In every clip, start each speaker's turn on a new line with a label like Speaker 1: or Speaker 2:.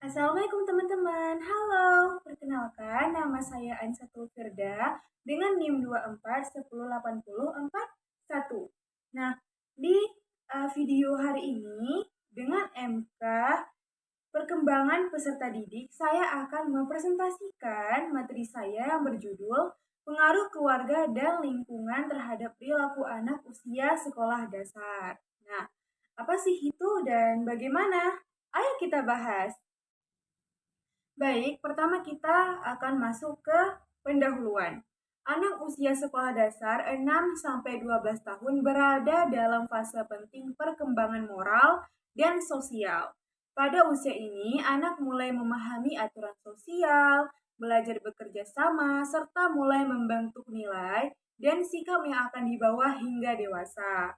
Speaker 1: Assalamualaikum teman-teman, halo. Perkenalkan, nama saya Ansatul Firda dengan NIM 24 10 80 41. Nah, di video hari ini dengan MK Perkembangan Peserta Didik, saya akan mempresentasikan materi saya yang berjudul Pengaruh Keluarga dan Lingkungan Terhadap Perilaku Anak Usia Sekolah Dasar. Nah, apa sih itu dan bagaimana? Ayo kita bahas. Baik, pertama kita akan masuk ke pendahuluan. Anak usia sekolah dasar 6-12 tahun berada dalam fase penting perkembangan moral dan sosial. Pada usia ini, anak mulai memahami aturan sosial, belajar bekerja sama, serta mulai membentuk nilai dan sikap yang akan dibawa hingga dewasa.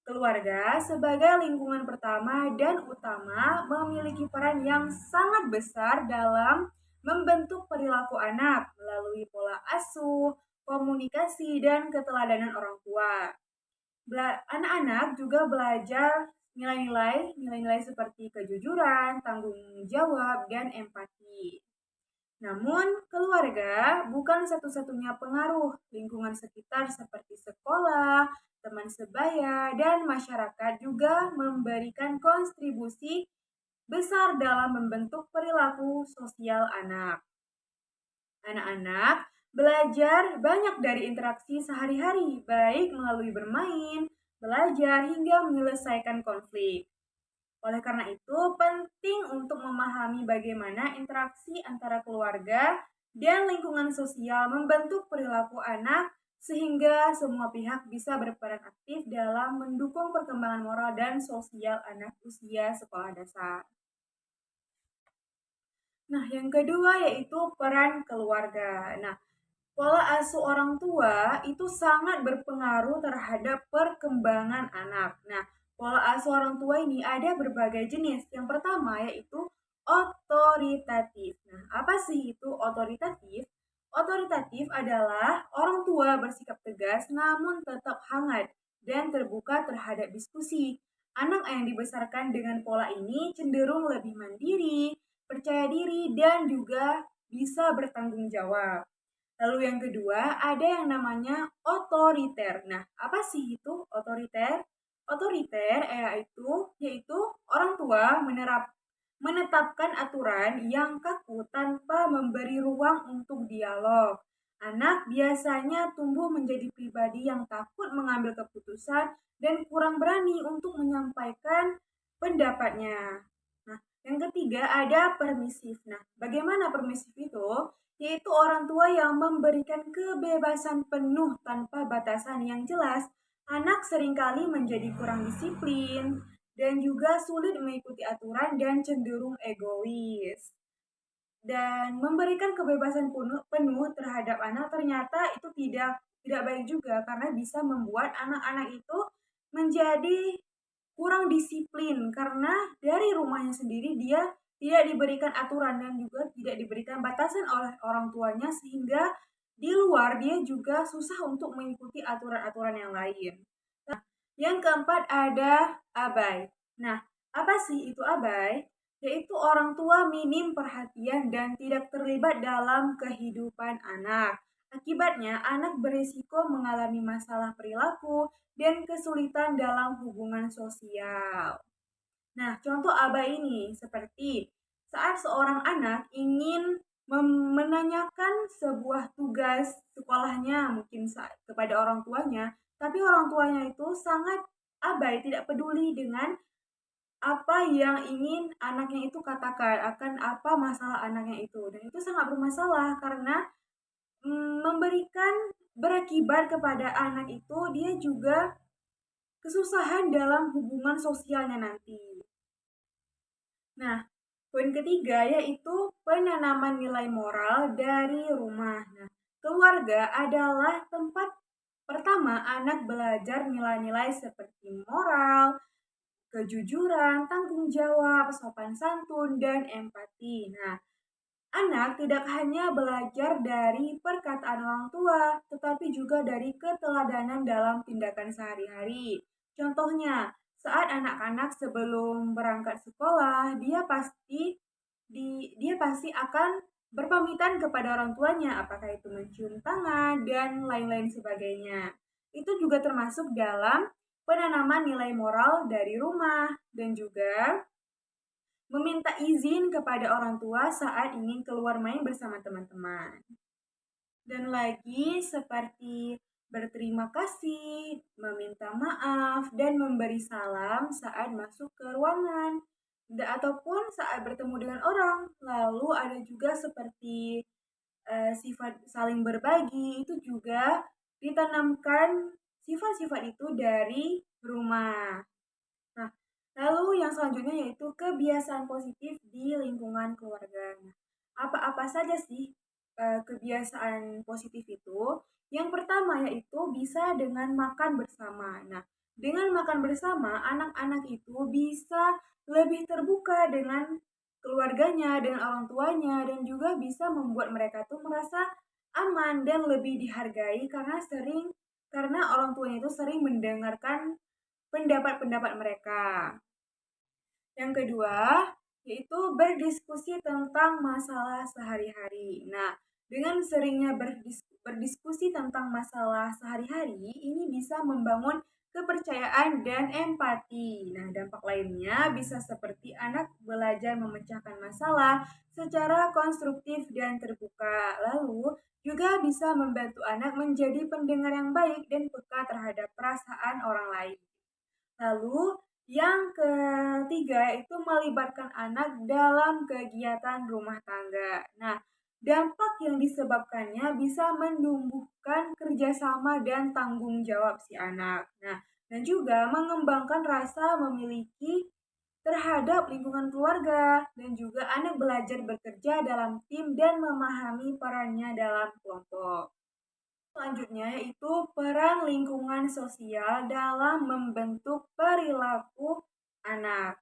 Speaker 1: Keluarga sebagai lingkungan pertama dan utama memiliki peran yang sangat besar dalam membentuk perilaku anak melalui pola asuh, komunikasi, dan keteladanan orang tua. Anak-anak juga belajar nilai-nilai seperti kejujuran, tanggung jawab, dan empati. Namun, keluarga bukan satu-satunya pengaruh. Lingkungan sekitar seperti sekolah, teman sebaya, dan masyarakat juga memberikan kontribusi besar dalam membentuk perilaku sosial anak. Anak-anak belajar banyak dari interaksi sehari-hari, baik melalui bermain, belajar, hingga menyelesaikan konflik. Oleh karena itu, penting untuk memahami bagaimana interaksi antara keluarga dan lingkungan sosial membentuk perilaku anak sehingga semua pihak bisa berperan aktif dalam mendukung perkembangan moral dan sosial anak usia sekolah dasar. Nah, yang kedua yaitu peran keluarga. Nah, pola asuh orang tua itu sangat berpengaruh terhadap perkembangan anak. Nah, pola asuh orang tua ini ada berbagai jenis. Yang pertama yaitu otoritatif. Nah, apa sih itu otoritatif? Otoritatif adalah orang tua bersikap tegas namun tetap hangat dan terbuka terhadap diskusi. Anak yang dibesarkan dengan pola ini cenderung lebih mandiri, percaya diri, dan juga bisa bertanggung jawab. Lalu yang kedua, ada yang namanya otoriter. Nah, apa sih itu otoriter? Otoriter yaitu orang tua menetapkan aturan yang kaku tanpa memberi ruang untuk dialog. Anak biasanya tumbuh menjadi pribadi yang takut mengambil keputusan dan kurang berani untuk menyampaikan pendapatnya. Nah, yang ketiga ada permisif. Nah, bagaimana permisif itu? Yaitu orang tua yang memberikan kebebasan penuh tanpa batasan yang jelas. Anak seringkali menjadi kurang disiplin dan juga sulit mengikuti aturan dan cenderung egois. Dan memberikan kebebasan penuh terhadap anak ternyata itu tidak baik juga karena bisa membuat anak-anak itu menjadi kurang disiplin karena dari rumahnya sendiri dia tidak diberikan aturan dan juga tidak diberikan batasan oleh orang tuanya sehingga di luar dia juga susah untuk mengikuti aturan-aturan yang lain. Nah, yang keempat ada abai. Nah, apa sih itu abai? Yaitu orang tua minim perhatian dan tidak terlibat dalam kehidupan anak. Akibatnya, anak berisiko mengalami masalah perilaku dan kesulitan dalam hubungan sosial. Nah, contoh aba ini seperti saat seorang anak ingin menanyakan sebuah tugas sekolahnya mungkin kepada orang tuanya, tapi orang tuanya itu sangat abai, tidak peduli dengan apa yang ingin anaknya itu katakan, akan apa masalah anaknya itu. Dan itu sangat bermasalah karena berakibat kepada anak itu dia juga kesusahan dalam hubungan sosialnya nanti. Nah, poin ketiga yaitu penanaman nilai moral dari rumah. Nah, keluarga adalah tempat pertama anak belajar nilai-nilai seperti moral, kejujuran, tanggung jawab, sopan santun, dan empati. Nah, anak tidak hanya belajar dari perkataan orang tua, tetapi juga dari keteladanan dalam tindakan sehari-hari. Contohnya, saat anak-anak sebelum berangkat sekolah, dia pasti pasti akan berpamitan kepada orang tuanya, apakah itu mencium tangan dan lain-lain sebagainya. Itu juga termasuk dalam penanaman nilai moral dari rumah dan juga meminta izin kepada orang tua saat ingin keluar main bersama teman-teman. Dan lagi seperti berterima kasih, meminta maaf, dan memberi salam saat masuk ke ruangan ataupun saat bertemu dengan orang. Lalu ada juga seperti sifat saling berbagi, itu juga ditanamkan sifat-sifat itu dari rumah. Nah, lalu yang selanjutnya yaitu kebiasaan positif di lingkungan keluarga. Nah, apa-apa saja sih kebiasaan positif itu? Yang pertama yaitu bisa dengan makan bersama. Nah, dengan makan bersama, anak-anak itu bisa lebih terbuka dengan keluarganya, dengan orang tuanya, dan juga bisa membuat mereka tuh merasa aman dan lebih dihargai karena orang tuanya itu sering mendengarkan pendapat-pendapat mereka. Yang kedua, yaitu berdiskusi tentang masalah sehari-hari. Nah, dengan seringnya berdiskusi tentang masalah sehari-hari, ini bisa membangun kepercayaan dan empati. Nah, dampak lainnya bisa seperti anak belajar memecahkan masalah secara konstruktif dan terbuka. Lalu, juga bisa membantu anak menjadi pendengar yang baik dan peka terhadap perasaan orang lain. Lalu, yang ketiga itu melibatkan anak dalam kegiatan rumah tangga. Nah, dampak yang disebabkannya bisa menumbuhkan kerjasama dan tanggung jawab si anak. Nah, dan juga mengembangkan rasa memiliki terhadap lingkungan keluarga dan juga anak belajar bekerja dalam tim dan memahami perannya dalam kelompok. Selanjutnya yaitu peran lingkungan sosial dalam membentuk perilaku anak.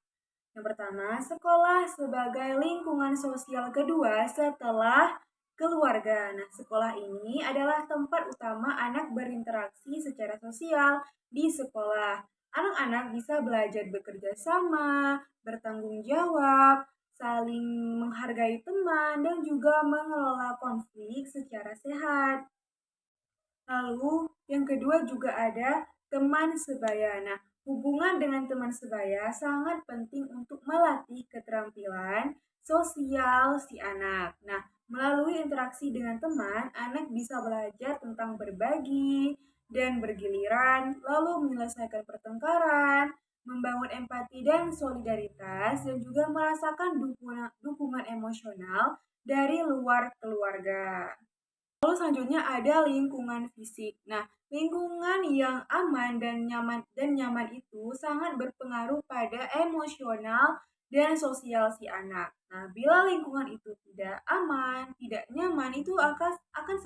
Speaker 1: Yang pertama, sekolah sebagai lingkungan sosial kedua setelah keluarga. Nah, sekolah ini adalah tempat utama anak berinteraksi secara sosial di sekolah. Anak-anak bisa belajar bekerja sama, bertanggung jawab, saling menghargai teman, dan juga mengelola konflik secara sehat. Lalu yang kedua juga ada teman sebaya. Nah, hubungan dengan teman sebaya sangat penting untuk melatih keterampilan sosial si anak. Nah, melalui interaksi dengan teman, anak bisa belajar tentang berbagi dan bergiliran, lalu menyelesaikan pertengkaran, membangun empati dan solidaritas, dan juga merasakan dukungan emosional dari luar keluarga. Lalu selanjutnya ada lingkungan fisik. Nah, lingkungan yang aman dan nyaman itu sangat berpengaruh pada emosional dan sosial si anak. Nah, bila lingkungan itu tidak aman, tidak nyaman, itu akan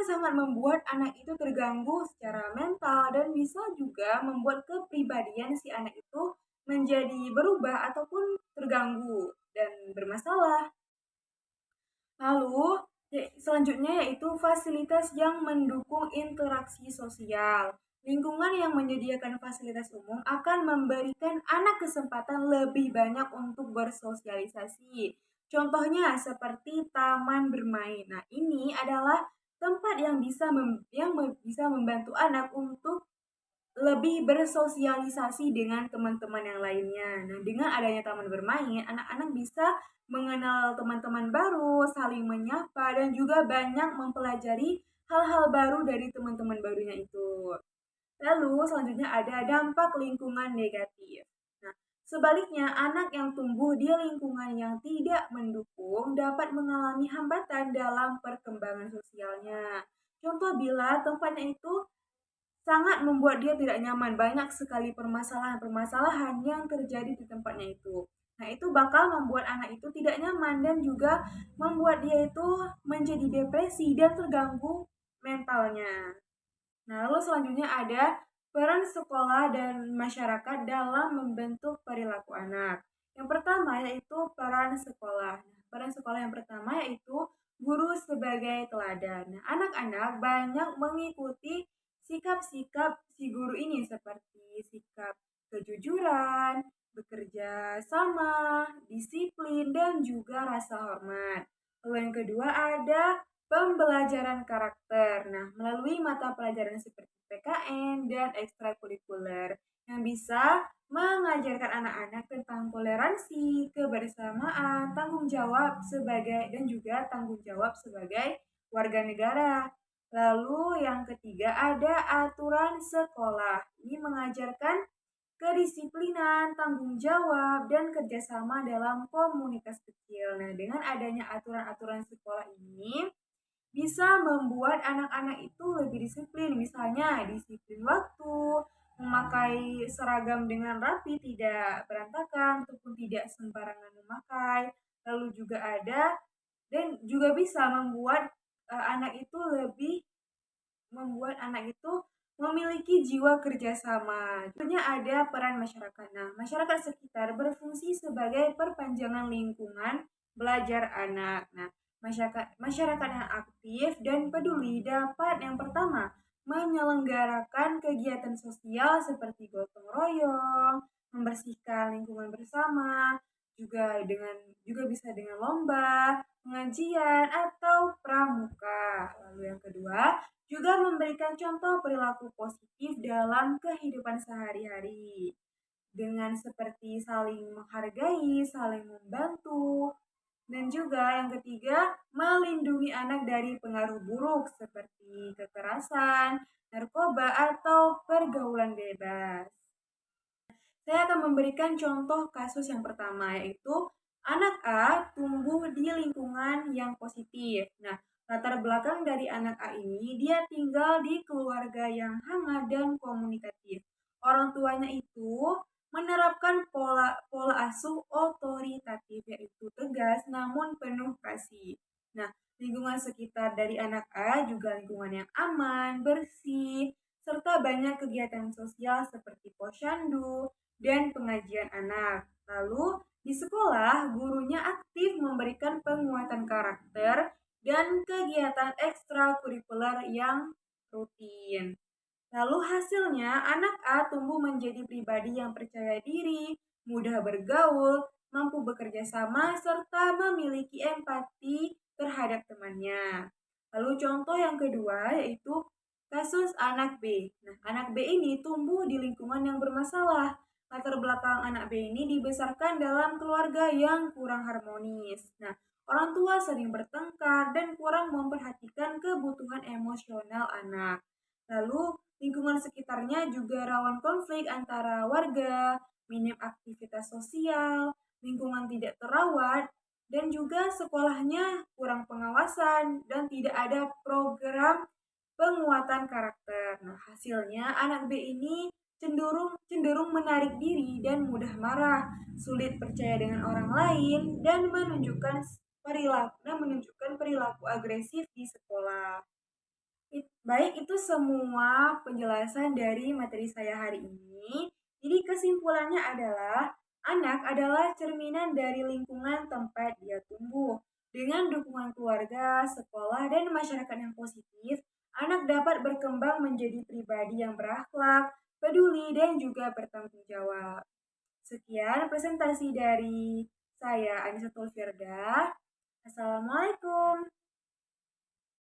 Speaker 1: sangat membuat anak itu terganggu secara mental dan bisa juga membuat kepribadian si anak itu menjadi berubah ataupun terganggu dan bermasalah. Lalu, selanjutnya yaitu fasilitas yang mendukung interaksi sosial. Lingkungan yang menyediakan fasilitas umum akan memberikan anak kesempatan lebih banyak untuk bersosialisasi. Contohnya seperti taman bermain. Nah, ini adalah tempat yang bisa membantu anak untuk lebih bersosialisasi dengan teman-teman yang lainnya. Nah, dengan adanya taman bermain, anak-anak bisa mengenal teman-teman baru, saling menyapa, dan juga banyak mempelajari hal-hal baru dari teman-teman barunya itu. Lalu, selanjutnya ada dampak lingkungan negatif. Nah, sebaliknya, anak yang tumbuh di lingkungan yang tidak mendukung dapat mengalami hambatan dalam perkembangan sosialnya. Contoh bila tempatnya itu sangat membuat dia tidak nyaman. Banyak sekali permasalahan-permasalahan yang terjadi di tempatnya itu. Nah, itu bakal membuat anak itu tidak nyaman dan juga membuat dia itu menjadi depresi dan terganggu mentalnya. Nah, lalu selanjutnya ada peran sekolah dan masyarakat dalam membentuk perilaku anak. Yang pertama yaitu peran sekolah. Nah, peran sekolah yang pertama yaitu guru sebagai teladan. Nah, anak-anak banyak mengikuti sikap-sikap si guru ini seperti sikap kejujuran, bekerja sama, disiplin, dan juga rasa hormat. Lalu yang kedua ada pembelajaran karakter. Nah, melalui mata pelajaran seperti PKN dan ekstrakurikuler yang bisa mengajarkan anak-anak tentang toleransi, kebersamaan, tanggung jawab sebagai dan juga tanggung jawab sebagai warga negara. Lalu yang ketiga ada aturan sekolah. Ini mengajarkan kedisiplinan, tanggung jawab, dan kerjasama dalam komunitas kecil. Nah, dengan adanya aturan-aturan sekolah ini, bisa membuat anak-anak itu lebih disiplin. Misalnya, disiplin waktu, memakai seragam dengan rapi, tidak berantakan, ataupun tidak sembarangan memakai. Lalu juga ada, dan juga bisa membuat anak itu lebih membuat anak itu memiliki jiwa kerjasama. Tentunya ada peran masyarakat. Nah, masyarakat sekitar berfungsi sebagai perpanjangan lingkungan belajar anak. Nah, masyarakat yang aktif dan peduli dapat yang pertama menyelenggarakan kegiatan sosial seperti gotong royong, membersihkan lingkungan bersama, juga bisa dengan lomba, pengajian atau pramuka. Lalu yang kedua, juga memberikan contoh perilaku positif dalam kehidupan sehari-hari dengan seperti saling menghargai, saling membantu, dan juga yang ketiga melindungi anak dari pengaruh buruk seperti kekerasan, narkoba, atau pergaulan bebas. Saya akan memberikan contoh kasus yang pertama, yaitu anak A tumbuh di lingkungan yang positif. Nah, latar belakang dari anak A ini, dia tinggal di keluarga yang hangat dan komunikatif. Orang tuanya itu menerapkan pola pola asuh otoritatif, yaitu tegas namun penuh kasih. Nah, lingkungan sekitar dari anak A juga lingkungan yang aman, bersih, serta banyak kegiatan sosial seperti posyandu, dan pengajian anak. Lalu, di sekolah, gurunya aktif memberikan penguatan karakter dan kegiatan ekstrakurikuler yang rutin. Lalu hasilnya, anak A tumbuh menjadi pribadi yang percaya diri, mudah bergaul, mampu bekerja sama, serta memiliki empati terhadap temannya. Lalu contoh yang kedua yaitu kasus anak B. Nah, anak B ini tumbuh di lingkungan yang bermasalah. Latar belakang anak B ini dibesarkan dalam keluarga yang kurang harmonis. Nah, orang tua sering bertengkar dan kurang memperhatikan kebutuhan emosional anak. Lalu, lingkungan sekitarnya juga rawan konflik antara warga, minim aktivitas sosial, lingkungan tidak terawat, dan juga sekolahnya kurang pengawasan dan tidak ada program penguatan karakter. Nah, hasilnya anak B ini cenderung menarik diri dan mudah marah, sulit percaya dengan orang lain, dan menunjukkan perilaku agresif di sekolah. Baik, itu semua penjelasan dari materi saya hari ini. Jadi kesimpulannya adalah anak adalah cerminan dari lingkungan tempat dia tumbuh. Dengan dukungan keluarga, sekolah, dan masyarakat yang positif, anak dapat berkembang menjadi pribadi yang berakhlak, peduli, dan juga bertanggung jawab. Sekian presentasi dari saya, Anissa Tulfirda. Assalamualaikum.